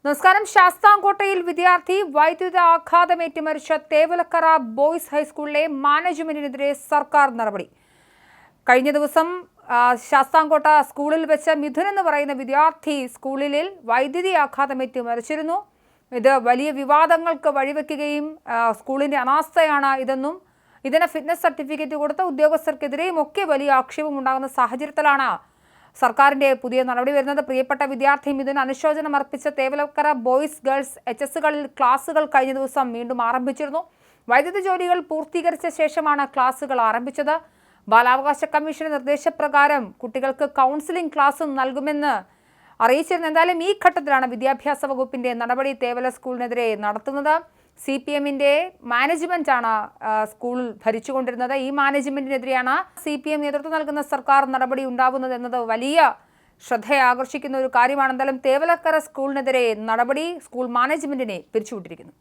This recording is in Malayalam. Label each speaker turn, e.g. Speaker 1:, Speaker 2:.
Speaker 1: നമസ്കാരം. ശാസ്താംകോട്ടയിൽ വിദ്യാർത്ഥി വൈദ്യുത ആഘാതമേറ്റ് മരിച്ച തേവലക്കര ബോയ്സ് ഹൈസ്കൂളിലെ മാനേജ്മെന്റിനെതിരെ സർക്കാർ നടപടി. കഴിഞ്ഞ ദിവസം ശാസ്താംകോട്ട സ്കൂളിൽ വെച്ച് മിഥുൻ എന്ന് പറയുന്ന വിദ്യാർത്ഥി സ്കൂളിൽ വൈദ്യുതി ആഘാതമേറ്റ് മരിച്ചിരുന്നു. ഇത് വലിയ വിവാദങ്ങൾക്ക് വഴിവെക്കുകയും സ്കൂളിന്റെ അനാസ്ഥയാണ് ഇതെന്നും ഇതിന് ഫിറ്റ്നസ് സർട്ടിഫിക്കറ്റ് കൊടുത്ത ഉദ്യോഗസ്ഥർക്കെതിരെയും ഒക്കെ വലിയ ആക്ഷേപം ഉണ്ടാകുന്ന സാഹചര്യത്തിലാണ് സർക്കാരിന്റെ പുതിയ നടപടി വരുന്നത്. പ്രിയപ്പെട്ട വിദ്യാർത്ഥി മിഥുൻ അനുശോചനം അർപ്പിച്ച തേവലക്കര ബോയ്സ് ഗേൾസ് HSകളിൽ ക്ലാസുകൾ കഴിഞ്ഞ ദിവസം വീണ്ടും ആരംഭിച്ചിരുന്നു. വൈദ്യുത ജോലികൾ പൂർത്തീകരിച്ച ശേഷമാണ് ക്ലാസുകൾ ആരംഭിച്ചത്. ബാലാവകാശ കമ്മീഷന്റെ നിർദ്ദേശപ്രകാരം കുട്ടികൾക്ക് കൗൺസിലിംഗ് ക്ലാസും നൽകുമെന്ന് അറിയിച്ചിരുന്നു. എന്തായാലും ഈ ഘട്ടത്തിലാണ് വിദ്യാഭ്യാസ വകുപ്പിന്റെ നടപടി തേവല സ്കൂളിനെതിരെ നടത്തുന്നത്. CPMന്റെ മാനേജ്മെന്റാണ് സ്കൂൾ ഭരിച്ചുകൊണ്ടിരുന്നത്. ഈ മാനേജ്മെന്റിനെതിരെയാണ് CPM നേതൃത്വം നൽകുന്ന സർക്കാർ നടപടി ഉണ്ടാകുന്നത് എന്നത് വലിയ ശ്രദ്ധയാകർഷിക്കുന്ന ഒരു കാര്യമാണ്. എന്തായാലും തേവലക്കര സ്കൂളിനെതിരെ നടപടി സ്കൂൾ മാനേജ്മെന്റിനെ പിരിച്ചുവിട്ടിരിക്കുന്നു.